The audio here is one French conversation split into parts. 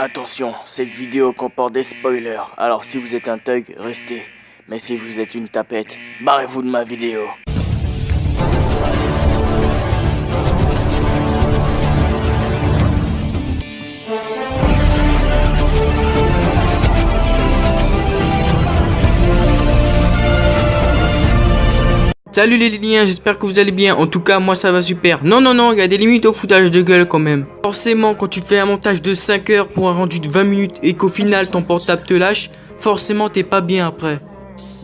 Attention, cette vidéo comporte des spoilers, alors si vous êtes un thug, restez. Mais si vous êtes une tapette, barrez-vous de ma vidéo. Salut les liens, j'espère que vous allez bien. En tout cas, moi ça va super. Non, il y a des limites au foutage de gueule quand même. Forcément, quand tu fais un montage de 5 heures pour un rendu de 20 minutes et qu'au final ton portable te lâche, forcément t'es pas bien après.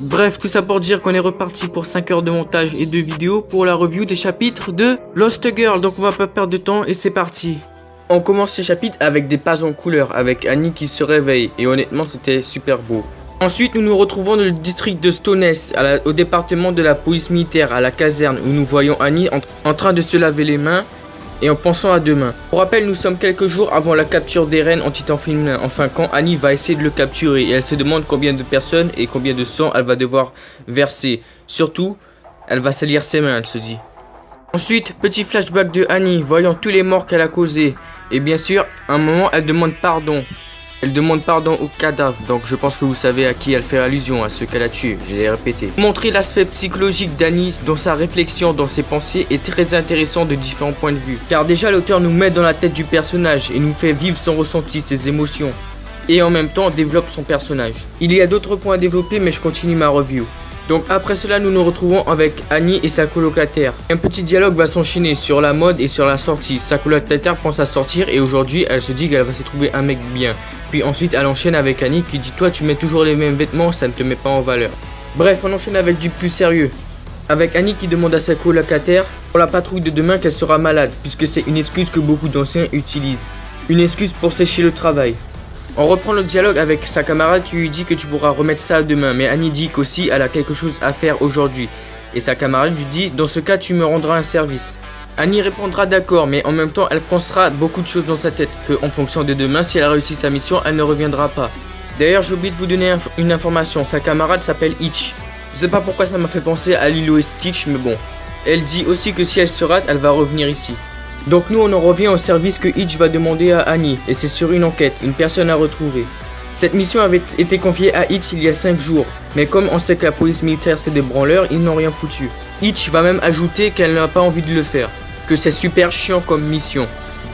Bref, tout ça pour dire qu'on est reparti pour 5 heures de montage et de vidéos pour la review des chapitres de Lost Girl. Donc on va pas perdre de temps et c'est parti. On commence ces chapitres avec des pages en couleur, avec Annie qui se réveille et honnêtement c'était super beau. Ensuite, nous nous retrouvons dans le district de Stones, au département de la police militaire, à la caserne, où nous voyons Annie en train de se laver les mains et en pensant à demain. Pour rappel, nous sommes quelques jours avant la capture d'Eren en Titan féminin. Enfin, quand Annie va essayer de le capturer et elle se demande combien de personnes et combien de sang elle va devoir verser. Surtout, elle va salir ses mains, elle se dit. Ensuite, petit flashback de Annie, voyant tous les morts qu'elle a causés. Et bien sûr, à un moment, elle demande pardon. Elle demande pardon au cadavre, donc je pense que vous savez à qui elle fait allusion, à ceux qu'elle a tués, je l'ai répété. Montrer l'aspect psychologique d'Annie dans sa réflexion, dans ses pensées est très intéressant de différents points de vue. Car déjà l'auteur nous met dans la tête du personnage et nous fait vivre son ressenti, ses émotions. Et en même temps développe son personnage. Il y a d'autres points à développer mais je continue ma review. Donc après cela nous nous retrouvons avec Annie et sa colocataire. Un petit dialogue va s'enchaîner sur la mode et sur la sortie. Sa colocataire pense à sortir et aujourd'hui elle se dit qu'elle va se trouver un mec bien. Puis ensuite elle enchaîne avec Annie qui dit toi tu mets toujours les mêmes vêtements, ça ne te met pas en valeur. Bref on enchaîne avec du plus sérieux. Avec Annie qui demande à sa colocataire pour la patrouille de demain qu'elle sera malade. Puisque c'est une excuse que beaucoup d'anciens utilisent. Une excuse pour sécher le travail. On reprend le dialogue avec sa camarade qui lui dit que tu pourras remettre ça demain. Mais Annie dit qu'aussi elle a quelque chose à faire aujourd'hui. Et sa camarade lui dit dans ce cas tu me rendras un service. Annie répondra d'accord mais en même temps elle pensera beaucoup de choses dans sa tête. Que en fonction de demain si elle a réussi sa mission elle ne reviendra pas. D'ailleurs j'ai oublié de vous donner une information. Sa camarade s'appelle Hitch. Je sais pas pourquoi ça m'a fait penser à Lilo et Stitch mais bon. Elle dit aussi que si elle se rate elle va revenir ici. Donc nous on en revient au service que Hitch va demander à Annie et c'est sur une enquête, une personne à retrouver. Cette mission avait été confiée à Hitch il y a 5 jours, mais comme on sait que la police militaire c'est des branleurs, ils n'ont rien foutu. Hitch va même ajouter qu'elle n'a pas envie de le faire, que c'est super chiant comme mission.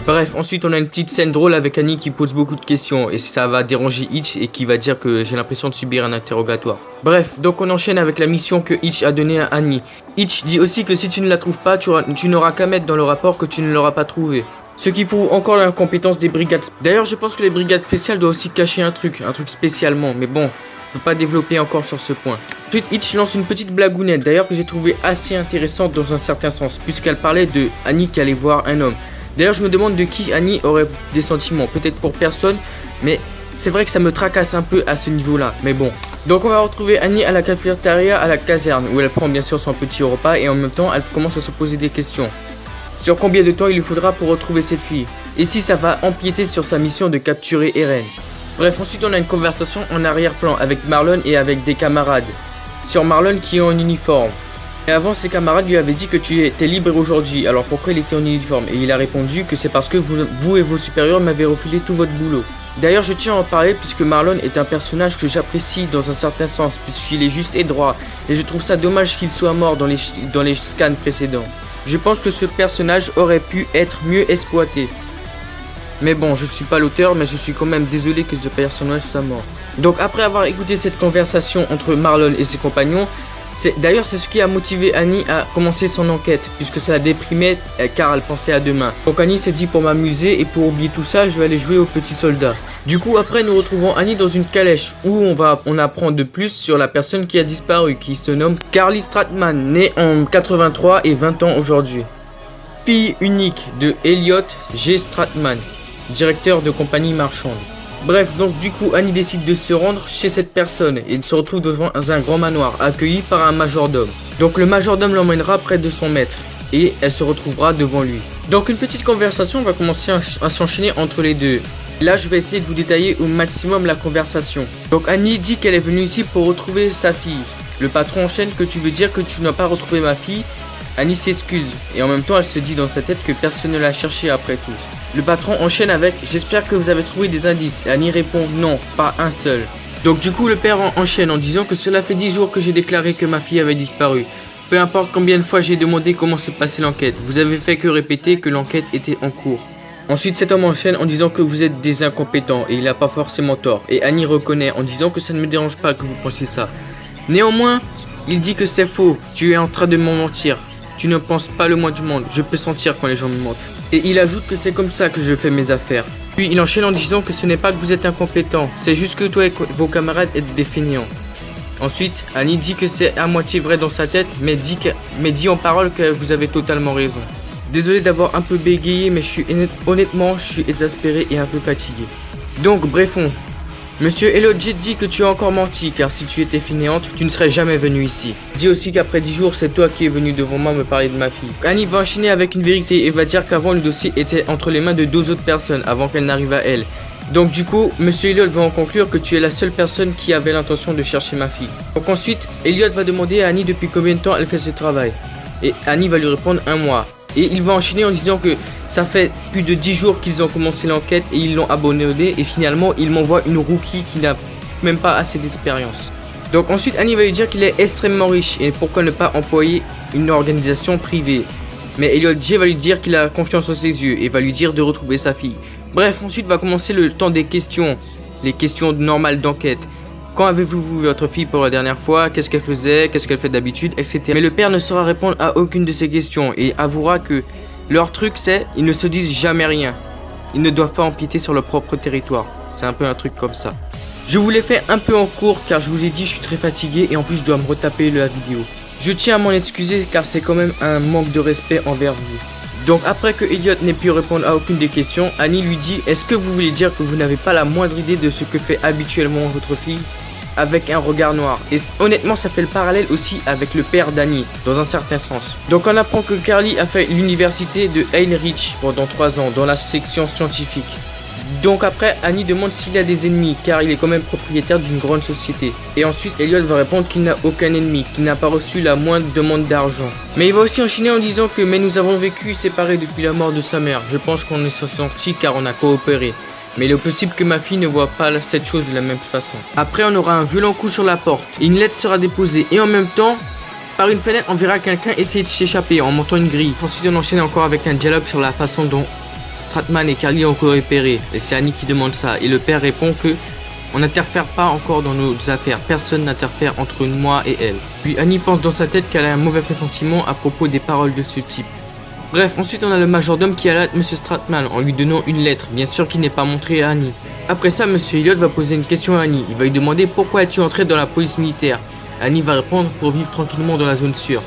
Bref, ensuite on a une petite scène drôle avec Annie qui pose beaucoup de questions et ça va déranger Hitch et qui va dire que j'ai l'impression de subir un interrogatoire. Bref, donc on enchaîne avec la mission que Hitch a donnée à Annie. Hitch dit aussi que si tu ne la trouves pas, tu n'auras qu'à mettre dans le rapport que tu ne l'auras pas trouvée. Ce qui prouve encore l'incompétence des brigades. D'ailleurs, je pense que les brigades spéciales doivent aussi cacher un truc spécialement, mais bon, je peux pas développer encore sur ce point. Ensuite, Hitch lance une petite blagounette, d'ailleurs que j'ai trouvé assez intéressante dans un certain sens, puisqu'elle parlait de Annie qui allait voir un homme. D'ailleurs, je me demande de qui Annie aurait des sentiments, peut-être pour personne, mais c'est vrai que ça me tracasse un peu à ce niveau-là, mais bon. Donc on va retrouver Annie à la cafétéria à la caserne, où elle prend bien sûr son petit repas et en même temps, elle commence à se poser des questions. Sur combien de temps il lui faudra pour retrouver cette fille? Et si ça va empiéter sur sa mission de capturer Eren? Bref, ensuite on a une conversation en arrière-plan avec Marlon et avec des camarades. Sur Marlon qui est en uniforme. Et avant, ses camarades lui avaient dit que tu étais libre aujourd'hui, alors pourquoi il était en uniforme? Et il a répondu que c'est parce que vous et vos supérieurs m'avez refilé tout votre boulot. D'ailleurs, je tiens à en parler puisque Marlon est un personnage que j'apprécie dans un certain sens, puisqu'il est juste et droit, et je trouve ça dommage qu'il soit mort dans les scans précédents. Je pense que ce personnage aurait pu être mieux exploité. Mais bon, je suis pas l'auteur, mais je suis quand même désolé que ce personnage soit mort. Donc après avoir écouté cette conversation entre Marlon et ses compagnons, D'ailleurs, c'est ce qui a motivé Annie à commencer son enquête, puisque ça la déprimait car elle pensait à demain. Donc Annie s'est dit pour m'amuser et pour oublier tout ça, je vais aller jouer au petit soldat. Du coup, après, nous retrouvons Annie dans une calèche où on apprend de plus sur la personne qui a disparu, qui se nomme Carly Stratman, née en 83 et 20 ans aujourd'hui. Fille unique de Elliot G. Stratman, directeur de compagnie marchande. Bref, donc du coup, Annie décide de se rendre chez cette personne et se retrouve devant un grand manoir, accueilli par un majordome. Donc le majordome l'emmènera près de son maître et elle se retrouvera devant lui. Donc une petite conversation va commencer à s'enchaîner entre les deux. Là, je vais essayer de vous détailler au maximum la conversation. Donc Annie dit qu'elle est venue ici pour retrouver sa fille. Le patron enchaîne que tu veux dire que tu n'as pas retrouvé ma fille. Annie s'excuse et en même temps elle se dit dans sa tête que personne ne l'a cherchée après tout. Le patron enchaîne avec « J'espère que vous avez trouvé des indices » et Annie répond « Non, pas un seul ». Donc du coup le père enchaîne en disant que cela fait 10 jours que j'ai déclaré que ma fille avait disparu. Peu importe combien de fois j'ai demandé comment se passait l'enquête, vous avez fait que répéter que l'enquête était en cours. Ensuite cet homme enchaîne en disant que vous êtes des incompétents et il n'a pas forcément tort. Et Annie reconnaît en disant que ça ne me dérange pas que vous pensiez ça. Néanmoins, il dit que c'est faux, tu es en train de me mentir. Tu ne penses pas le moins du monde, je peux sentir quand les gens me mentent. Et il ajoute que c'est comme ça que je fais mes affaires. Puis il enchaîne en disant que ce n'est pas que vous êtes incompétent, c'est juste que toi et vos camarades êtes des fainéants. Ensuite, Annie dit que c'est à moitié vrai dans sa tête, mais dit en parole que vous avez totalement raison. Désolé d'avoir un peu bégayé, mais honnêtement, je suis exaspéré et un peu fatigué. Donc, brefons. Monsieur Elodie dit que tu as encore menti, car si tu étais fainéante, tu ne serais jamais venu ici. Dis aussi qu'après 10 jours, c'est toi qui es venu devant moi me parler de ma fille. Annie va enchaîner avec une vérité et va dire qu'avant le dossier était entre les mains de 2 autres personnes avant qu'elle n'arrive à elle. Donc du coup, Monsieur Elliot va en conclure que tu es la seule personne qui avait l'intention de chercher ma fille. Donc ensuite, Elliot va demander à Annie depuis combien de temps elle fait ce travail. Et Annie va lui répondre 1 mois. Et il va enchaîner en disant que ça fait plus de 10 jours qu'ils ont commencé l'enquête et ils l'ont abandonné. Et finalement, il m'envoie une rookie qui n'a même pas assez d'expérience. Donc ensuite, Annie va lui dire qu'il est extrêmement riche et pourquoi ne pas employer une organisation privée. Mais Elliot J va lui dire qu'il a confiance en ses yeux et va lui dire de retrouver sa fille. Bref, ensuite va commencer le temps des questions, les questions normales d'enquête. Quand avez-vous vu votre fille pour la dernière fois? Qu'est-ce qu'elle faisait? Qu'est-ce qu'elle fait d'habitude? Etc. Mais le père ne saura répondre à aucune de ces questions et avouera que leur truc c'est, ils ne se disent jamais rien. Ils ne doivent pas empiéter sur leur propre territoire. C'est un peu un truc comme ça. Je vous l'ai fait un peu en cours car je vous l'ai dit, je suis très fatigué et en plus je dois me retaper la vidéo. Je tiens à m'en excuser car c'est quand même un manque de respect envers vous. Donc après que Elliot n'ait pu répondre à aucune des questions, Annie lui dit « Est-ce que vous voulez dire que vous n'avez pas la moindre idée de ce que fait habituellement votre fille ?» Avec un regard noir. Et honnêtement ça fait le parallèle aussi avec le père d'Annie, dans un certain sens. Donc on apprend que Carly a fait l'université de Heinrich pendant 3 ans, dans la section scientifique. Donc après, Annie demande s'il a des ennemis, car il est quand même propriétaire d'une grande société. Et ensuite, Elliot va répondre qu'il n'a aucun ennemi, qu'il n'a pas reçu la moindre demande d'argent. Mais il va aussi enchaîner en disant que « Mais nous avons vécu séparés depuis la mort de sa mère. Je pense qu'on est sortis car on a coopéré. Mais il est possible que ma fille ne voit pas cette chose de la même façon. » Après, on aura un violent coup sur la porte. Une lettre sera déposée et en même temps, par une fenêtre, on verra quelqu'un essayer de s'échapper en montant une grille. Ensuite, on enchaîne encore avec un dialogue sur la façon dont Stratman et Carly ont coopéré, et c'est Annie qui demande ça, et le père répond que on n'interfère pas encore dans nos affaires, personne n'interfère entre moi et elle. Puis Annie pense dans sa tête qu'elle a un mauvais pressentiment à propos des paroles de ce type. Bref, ensuite on a le majordome qui alerte Monsieur Stratman en lui donnant une lettre, bien sûr qu'il n'est pas montré à Annie. Après ça, Monsieur Elliot va poser une question à Annie, il va lui demander pourquoi es-tu entré dans la police militaire. Annie va répondre pour vivre tranquillement dans la zone sûre.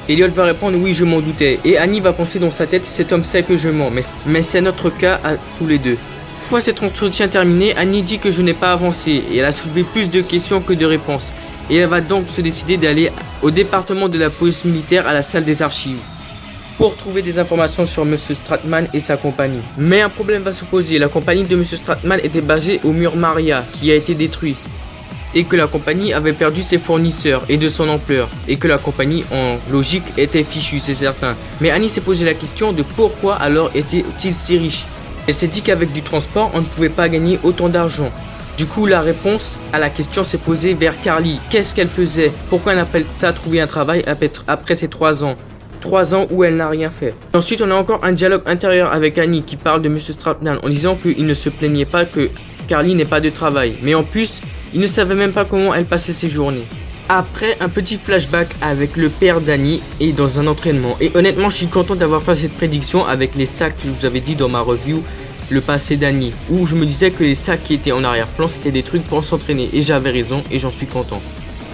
Elliot va répondre oui, je m'en doutais, et Annie va penser dans sa tête cet homme sait que je mens, mais c'est notre cas à tous les deux. Une fois cet entretien terminé, Annie dit que je n'ai pas avancé et elle a soulevé plus de questions que de réponses. Et elle va donc se décider d'aller au département de la police militaire à la salle des archives pour trouver des informations sur Monsieur Stratman et sa compagnie. Mais un problème va se poser, la compagnie de Monsieur Stratman était basée au mur Maria qui a été détruit. Et que la compagnie avait perdu ses fournisseurs et de son ampleur, et que la compagnie en logique était fichue, c'est certain. Mais Annie s'est posé la question de pourquoi alors était-il si riche. Elle s'est dit qu'avec du transport, on ne pouvait pas gagner autant d'argent. Du coup, la réponse à la question s'est posée vers Carly. Qu'est-ce qu'elle faisait? Pourquoi n'a-t-elle pas trouvé un travail après ces 3 ans? 3 ans où elle n'a rien fait. Ensuite, on a encore un dialogue intérieur avec Annie qui parle de Monsieur Stratman en disant qu'il ne se plaignait pas que Carly n'ait pas de travail. Mais en plus, il ne savait même pas comment elle passait ses journées. Après, un petit flashback avec le père d'Annie et dans un entraînement. Et honnêtement, je suis content d'avoir fait cette prédiction avec les sacs que je vous avais dit dans ma review, le passé d'Annie, où je me disais que les sacs qui étaient en arrière-plan, c'était des trucs pour s'entraîner. Et j'avais raison et j'en suis content.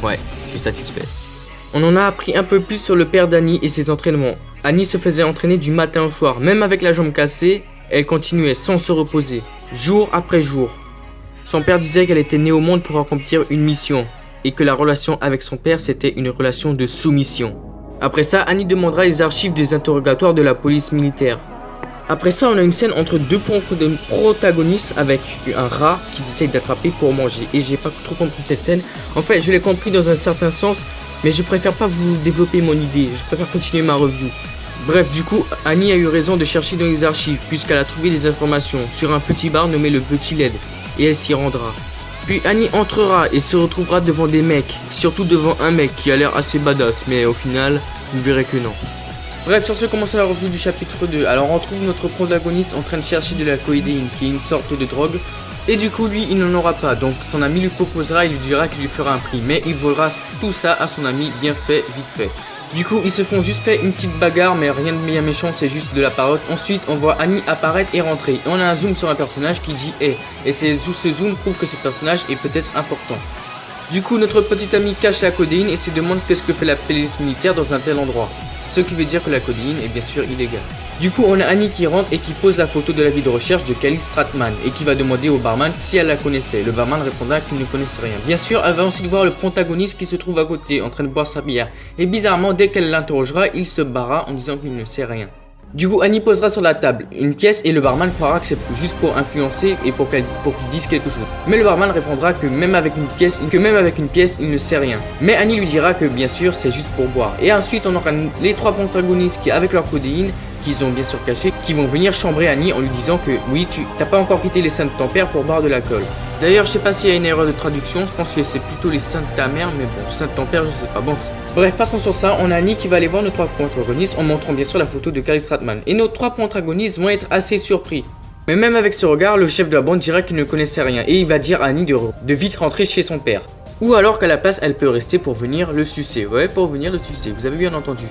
Ouais, je suis satisfait. On en a appris un peu plus sur le père d'Annie et ses entraînements. Annie se faisait entraîner du matin au soir. Même avec la jambe cassée, elle continuait sans se reposer, jour après jour. Son père disait qu'elle était née au monde pour accomplir une mission et que la relation avec son père c'était une relation de soumission. Après ça, Annie demandera les archives des interrogatoires de la police militaire. Après ça, on a une scène entre 2 protagonistes avec un rat qu'ils essayent d'attraper pour manger. Et j'ai pas trop compris cette scène. En fait, je l'ai compris dans un certain sens, mais je préfère pas vous développer mon idée. Je préfère continuer ma review. Bref, du coup, Annie a eu raison de chercher dans les archives, puisqu'elle a trouvé des informations sur un petit bar nommé le Petit LED, et elle s'y rendra. Puis Annie entrera et se retrouvera devant des mecs, surtout devant un mec qui a l'air assez badass, mais au final, vous verrez que non. Bref, sur ce, commence la revue du chapitre 2. Alors on trouve notre protagoniste en train de chercher de la coïdéine, qui est une sorte de drogue. Et du coup, lui, il n'en aura pas. Donc son ami lui proposera, il lui dira qu'il lui fera un prix. Mais il volera tout ça à son ami, bien fait, vite fait. Du coup, ils se font juste fait une petite bagarre, mais rien de bien méchant, c'est juste de la parole. Ensuite, on voit Annie apparaître et rentrer. Et on a un zoom sur un personnage qui dit « Hey ». Et ce zoom prouve que ce personnage est peut-être important. Du coup, notre petit ami cache la codéine et se demande qu'est-ce que fait la police militaire dans un tel endroit. Ce qui veut dire que la codéine est bien sûr illégale. Du coup, on a Annie qui rentre et qui pose la photo de l'avis de recherche de Kelly Stratman et qui va demander au barman si elle la connaissait. Le barman répondra qu'il ne connaissait rien. Bien sûr, elle va ensuite voir le protagoniste qui se trouve à côté en train de boire sa bière. Et bizarrement, dès qu'elle l'interrogera, il se barra en disant qu'il ne sait rien. Du coup, Annie posera sur la table une pièce et le barman croira que c'est juste pour influencer et pour qu'il dise quelque chose. Mais le barman répondra que même avec une pièce, il ne sait rien. Mais Annie lui dira que bien sûr, c'est juste pour boire. Et ensuite, on aura les trois protagonistes qui, avec leur codéine, qu'ils ont bien sûr caché, qui vont venir chambrer Annie en lui disant que oui, tu t'as pas encore quitté les seins de ton père pour boire de l'alcool. D'ailleurs, je sais pas s'il y a une erreur de traduction, je pense que c'est plutôt les seins de ta mère, mais bon, seins de ton père, je sais pas. Bon, bref, passons sur ça, on a Annie qui va aller voir nos trois protagonistes en montrant bien sûr la photo de Kelly Stratman. Et nos trois protagonistes vont être assez surpris. Mais même avec ce regard, le chef de la bande dira qu'il ne connaissait rien et il va dire à Annie de vite rentrer chez son père. Ou alors qu'à la place, elle peut rester pour venir le sucer. Ouais, pour venir le sucer, vous avez bien entendu.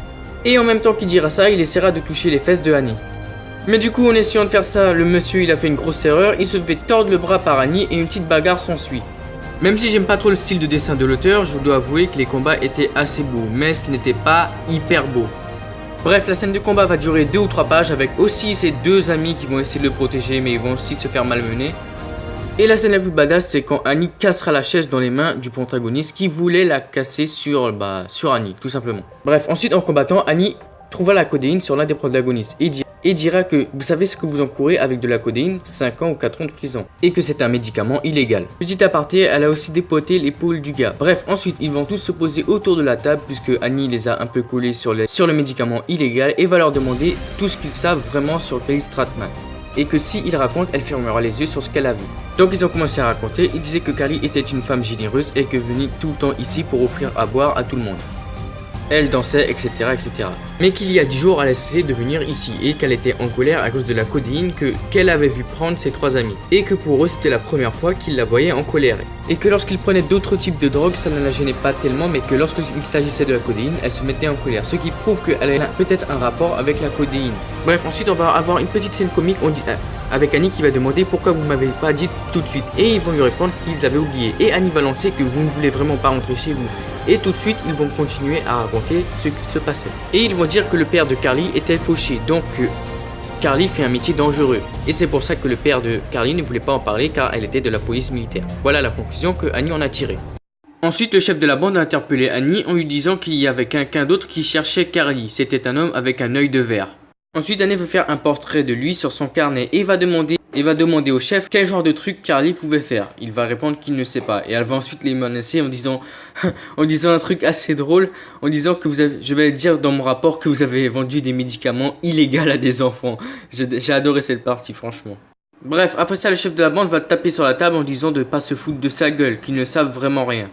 Et en même temps qu'il dira ça, il essaiera de toucher les fesses de Annie. Mais du coup, en essayant de faire ça, le monsieur il a fait une grosse erreur, il se fait tordre le bras par Annie et une petite bagarre s'ensuit. Même si j'aime pas trop le style de dessin de l'auteur, je dois avouer que les combats étaient assez beaux, mais ce n'était pas hyper beau. Bref, la scène de combat va durer 2 ou 3 pages avec aussi ses deux amis qui vont essayer de le protéger, mais ils vont aussi se faire malmener. Et la scène la plus badass, c'est quand Annie cassera la chaise dans les mains du protagoniste qui voulait la casser sur Annie, tout simplement. Bref, ensuite en combattant, Annie trouvera la codéine sur l'un des protagonistes et dira que vous savez ce que vous encourez avec de la codéine, 5 ans ou 4 ans de prison, et que c'est un médicament illégal. Petit aparté, elle a aussi dépoté l'épaule du gars. Bref, ensuite ils vont tous se poser autour de la table puisque Annie les a un peu collés sur le médicament illégal et va leur demander tout ce qu'ils savent vraiment sur Kelly Stratman. Et que si il raconte, elle fermera les yeux sur ce qu'elle a vu. Donc ils ont commencé à raconter, ils disaient que Carly était une femme généreuse et que venait tout le temps ici pour offrir à boire à tout le monde. Elle dansait, etc., etc. Mais qu'il y a 10 jours, elle a cessé de venir ici et qu'elle était en colère à cause de la codéine qu'elle avait vu prendre ses 3 amis. Et que pour eux, c'était la première fois qu'ils la voyaient en colère. Et que lorsqu'ils prenaient d'autres types de drogues, ça ne la gênait pas tellement, mais que lorsqu'il s'agissait de la codéine, elle se mettait en colère. Ce qui prouve qu'elle a peut-être un rapport avec la codéine. Bref, ensuite, on va avoir une petite scène comique avec Annie qui va demander pourquoi vous m'avez pas dit tout de suite. Et ils vont lui répondre qu'ils avaient oublié. Et Annie va lancer que vous ne voulez vraiment pas rentrer chez vous. Et tout de suite, ils vont continuer à raconter ce qui se passait. Et ils vont dire que le père de Carly était fauché, donc Carly fait un métier dangereux. Et c'est pour ça que le père de Carly ne voulait pas en parler car elle était de la police militaire. Voilà la conclusion que Annie en a tirée. Ensuite, le chef de la bande a interpellé Annie en lui disant qu'il y avait quelqu'un d'autre qui cherchait Carly. C'était un homme avec un œil de verre. Ensuite, Annie veut faire un portrait de lui sur son carnet et va demander au chef quel genre de truc Carly pouvait faire. Il va répondre qu'il ne sait pas et elle va ensuite les menacer en disant un truc assez drôle, en disant que je vais dire dans mon rapport que vous avez vendu des médicaments illégaux à des enfants. J'ai adoré cette partie, franchement. Bref, après ça, le chef de la bande va taper sur la table en disant de pas se foutre de sa gueule, qu'ils ne savent vraiment rien.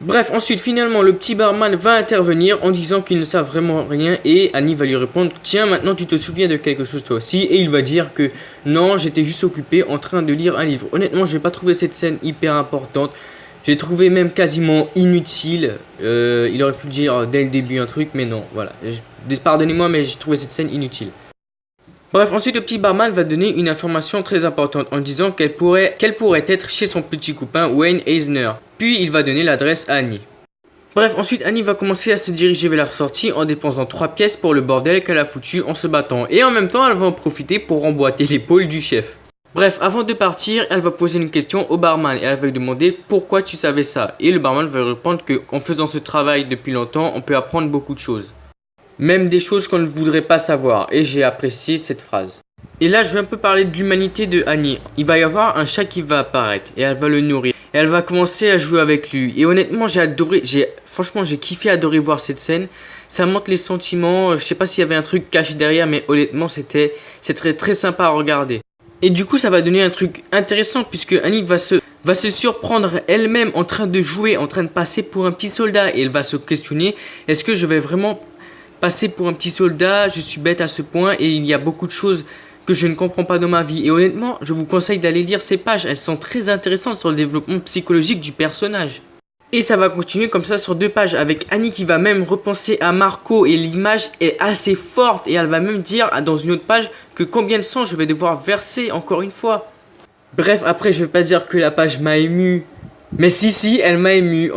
Bref, ensuite, finalement, le petit barman va intervenir en disant qu'ils ne savent vraiment rien et Annie va lui répondre « Tiens, maintenant tu te souviens de quelque chose toi aussi ?» Et il va dire que « Non, j'étais juste occupé en train de lire un livre. » Honnêtement, j'ai pas trouvé cette scène hyper importante. J'ai trouvé même quasiment inutile. Il aurait pu dire dès le début un truc, mais non, voilà. Pardonnez-moi, mais j'ai trouvé cette scène inutile. Bref, ensuite le petit barman va donner une information très importante en disant qu'elle pourrait être chez son petit copain Wayne Eisner. Puis il va donner l'adresse à Annie. Bref, ensuite Annie va commencer à se diriger vers la sortie en dépensant 3 pièces pour le bordel qu'elle a foutu en se battant. Et en même temps, elle va en profiter pour emboîter l'épaule du chef. Bref, avant de partir, elle va poser une question au barman et elle va lui demander pourquoi tu savais ça. Et le barman va répondre qu'en faisant ce travail depuis longtemps, on peut apprendre beaucoup de choses. Même des choses qu'on ne voudrait pas savoir, et j'ai apprécié cette phrase. Et là, je vais un peu parler de l'humanité de Annie. Il va y avoir un chat qui va apparaître, et elle va le nourrir. Et elle va commencer à jouer avec lui. Et honnêtement, franchement, j'ai kiffé adorer voir cette scène. ça montre les sentiments. Je sais pas s'il y avait un truc caché derrière, mais honnêtement, c'est très, très sympa à regarder. Et du coup, ça va donner un truc intéressant puisque Annie va se surprendre elle-même en train de jouer, en train de passer pour un petit soldat. Et elle va se questionner, est-ce que je vais vraiment passer pour un petit soldat? Je suis bête à ce point et il y a beaucoup de choses que je ne comprends pas dans ma vie. Et honnêtement, je vous conseille d'aller lire ces pages. Elles sont très intéressantes sur le développement psychologique du personnage. Et ça va continuer comme ça sur 2 pages avec Annie qui va même repenser à Marco et l'image est assez forte. Et elle va même dire dans une autre page que combien de sang je vais devoir verser encore une fois. Bref, après je vais pas dire que la page m'a ému. Mais si, elle m'a ému.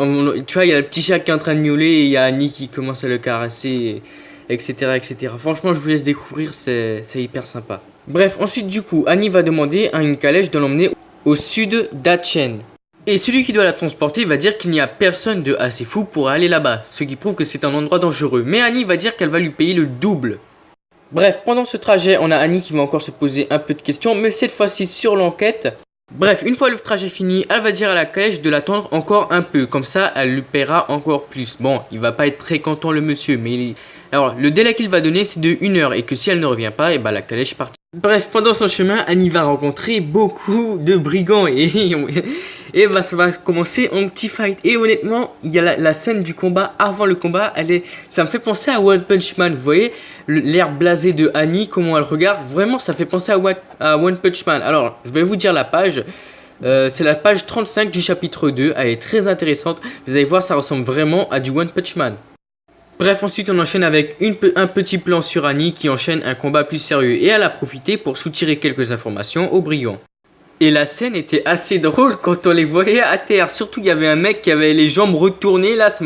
Tu vois, il y a le petit chat qui est en train de miauler et il y a Annie qui commence à le caresser, etc. etc. Franchement, je vous laisse découvrir, c'est hyper sympa. Bref, ensuite du coup, Annie va demander à une calèche de l'emmener au sud d'Achen. Et celui qui doit la transporter va dire qu'il n'y a personne de assez fou pour aller là-bas, ce qui prouve que c'est un endroit dangereux. Mais Annie va dire qu'elle va lui payer le double. Bref, pendant ce trajet, on a Annie qui va encore se poser un peu de questions, mais cette fois-ci sur l'enquête. Bref, une fois le trajet fini, elle va dire à la calèche de l'attendre encore un peu, comme ça elle lui paiera encore plus. Bon, il va pas être très content le monsieur, mais alors le délai qu'il va donner c'est de 1 heure et que si elle ne revient pas, et bah la calèche partira. Bref, pendant son chemin, Annie va rencontrer beaucoup de brigands et bah, ça va commencer en petit fight. Et honnêtement, il y a la scène du combat avant le combat, ça me fait penser à One Punch Man. Vous voyez l'air blasé de Annie, comment elle regarde, vraiment ça fait penser à One Punch Man. Alors, je vais vous dire la page. C'est la page 35 du chapitre 2, elle est très intéressante. Vous allez voir, ça ressemble vraiment à du One Punch Man. Bref, ensuite on enchaîne avec un petit plan sur Annie qui enchaîne un combat plus sérieux et elle a profité pour soutirer quelques informations aux brigands. Et la scène était assez drôle quand on les voyait à terre, surtout il y avait un mec qui avait les jambes retournées, là ça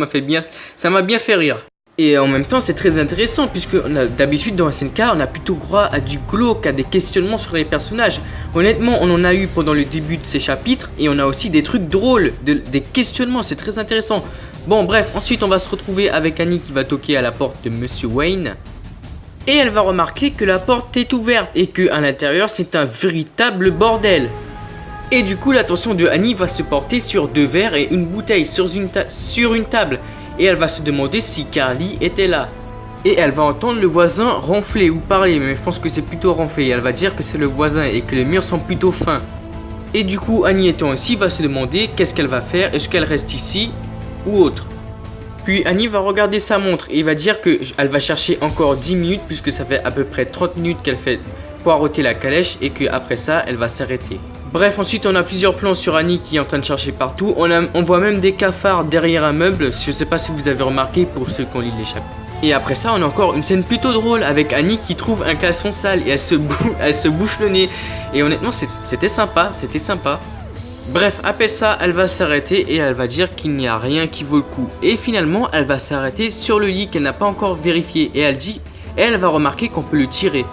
m'a bien fait rire. Et en même temps c'est très intéressant puisque d'habitude dans SNK on a plutôt droit à du glauque, à des questionnements sur les personnages. Honnêtement on en a eu pendant le début de ces chapitres et on a aussi des trucs drôles, des questionnements, c'est très intéressant. Bon bref, ensuite on va se retrouver avec Annie qui va toquer à la porte de Monsieur Wayne. Et elle va remarquer que la porte est ouverte et que à l'intérieur c'est un véritable bordel. Et du coup l'attention de Annie va se porter sur 2 verres et une bouteille sur une table. Et elle va se demander si Carly était là. Et elle va entendre le voisin ronfler ou parler, mais je pense que c'est plutôt ronfler. Elle va dire que c'est le voisin et que les murs sont plutôt fins. Et du coup Annie étant ici va se demander qu'est-ce qu'elle va faire, est-ce qu'elle reste ici ou autre. Puis Annie va regarder sa montre et va dire qu'elle va chercher encore 10 minutes puisque ça fait à peu près 30 minutes qu'elle fait poireauter la calèche et qu'après ça elle va s'arrêter. Bref, ensuite on a plusieurs plans sur Annie qui est en train de chercher partout. On voit même des cafards derrière un meuble, je sais pas si vous avez remarqué pour ceux qui ont lu les chapitres. Et après ça on a encore une scène plutôt drôle avec Annie qui trouve un caleçon sale et elle se bouche le nez. Et honnêtement c'était sympa. Bref, après ça, elle va s'arrêter et elle va dire qu'il n'y a rien qui vaut le coup. Et finalement, elle va s'arrêter sur le lit qu'elle n'a pas encore vérifié. Et elle va remarquer qu'on peut le tirer.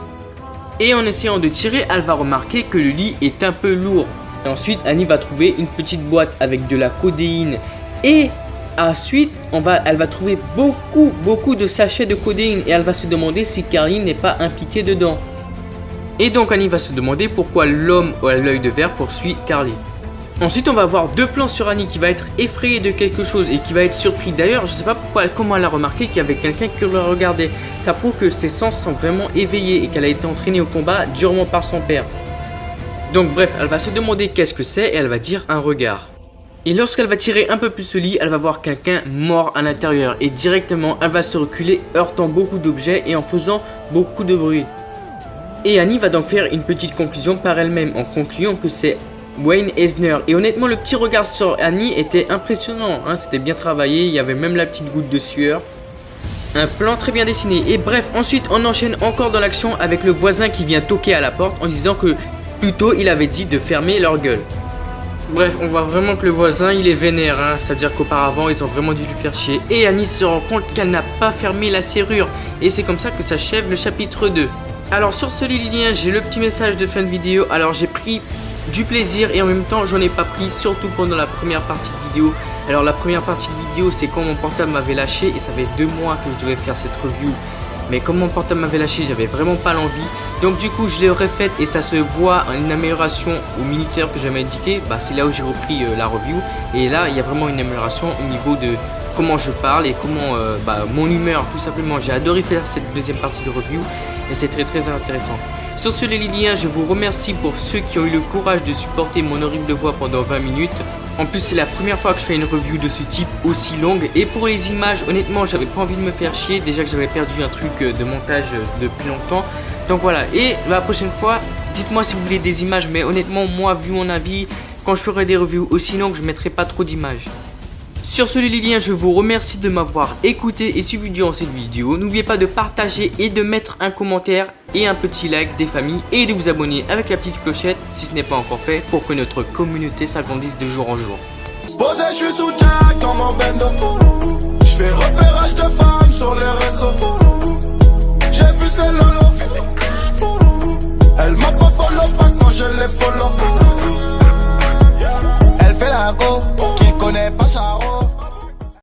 Et en essayant de tirer, elle va remarquer que le lit est un peu lourd. Et ensuite, Annie va trouver une petite boîte avec de la codéine. Et ensuite, elle va trouver beaucoup de sachets de codéine. Et elle va se demander si Carly n'est pas impliquée dedans. Et donc, Annie va se demander pourquoi l'homme à l'œil de verre poursuit Carly. Ensuite on va avoir 2 plans sur Annie qui va être effrayée de quelque chose et qui va être surpris. D'ailleurs je sais pas comment elle a remarqué qu'il y avait quelqu'un qui le regardait. Ça prouve que ses sens sont vraiment éveillés et qu'elle a été entraînée au combat durement par son père. Donc bref, elle va se demander qu'est-ce que c'est et elle va dire un regard. Et lorsqu'elle va tirer un peu plus le lit, elle va voir quelqu'un mort à l'intérieur. Et directement elle va se reculer heurtant beaucoup d'objets et en faisant beaucoup de bruit. Et Annie va donc faire une petite conclusion par elle-même en concluant que c'est Wayne Eisner. Et honnêtement le petit regard sur Annie était impressionnant, hein, c'était bien travaillé, il y avait même la petite goutte de sueur. Un plan très bien dessiné. Et bref, ensuite on enchaîne encore dans l'action avec le voisin qui vient toquer à la porte en disant que plutôt il avait dit de fermer leur gueule. Bref, on voit vraiment que le voisin il est vénère, hein, c'est à dire qu'auparavant ils ont vraiment dû lui faire chier. Et Annie se rend compte qu'elle n'a pas fermé la serrure. Et c'est comme ça que s'achève le chapitre 2. Alors sur ce lien, j'ai le petit message de fin de vidéo. Alors j'ai pris du plaisir et en même temps j'en ai pas pris, surtout pendant la première partie de vidéo. Alors la première partie de vidéo c'est quand mon portable m'avait lâché et ça fait 2 mois que je devais faire cette review. Mais comme mon portable m'avait lâché, j'avais vraiment pas l'envie. Donc du coup je l'ai refaite et ça se voit une amélioration au minuteur que j'avais indiqué. Bah c'est là où j'ai repris la review. Et là il y a vraiment une amélioration au niveau comment je parle et comment mon humeur tout simplement. J'ai adoré faire cette deuxième partie de review et c'est très intéressant. Sur ce les liens, je vous remercie pour ceux qui ont eu le courage de supporter mon horrible voix pendant 20 minutes. En plus c'est la première fois que je fais une review de ce type aussi longue. Et pour les images, honnêtement j'avais pas envie de me faire chier. Déjà que j'avais perdu un truc de montage depuis longtemps. Donc voilà, et la prochaine fois, dites-moi si vous voulez des images. Mais honnêtement moi vu mon avis, quand je ferai des reviews aussi longues je mettrai pas trop d'images. Sur ce les liens, je vous remercie de m'avoir écouté et suivi durant cette vidéo. N'oubliez pas de partager et de mettre un commentaire et un petit like des familles et de vous abonner avec la petite clochette si ce n'est pas encore fait pour que notre communauté s'agrandisse de jour en jour. Posé, je suis sous Jack dans mon bendo. Je fais repérage de femmes sur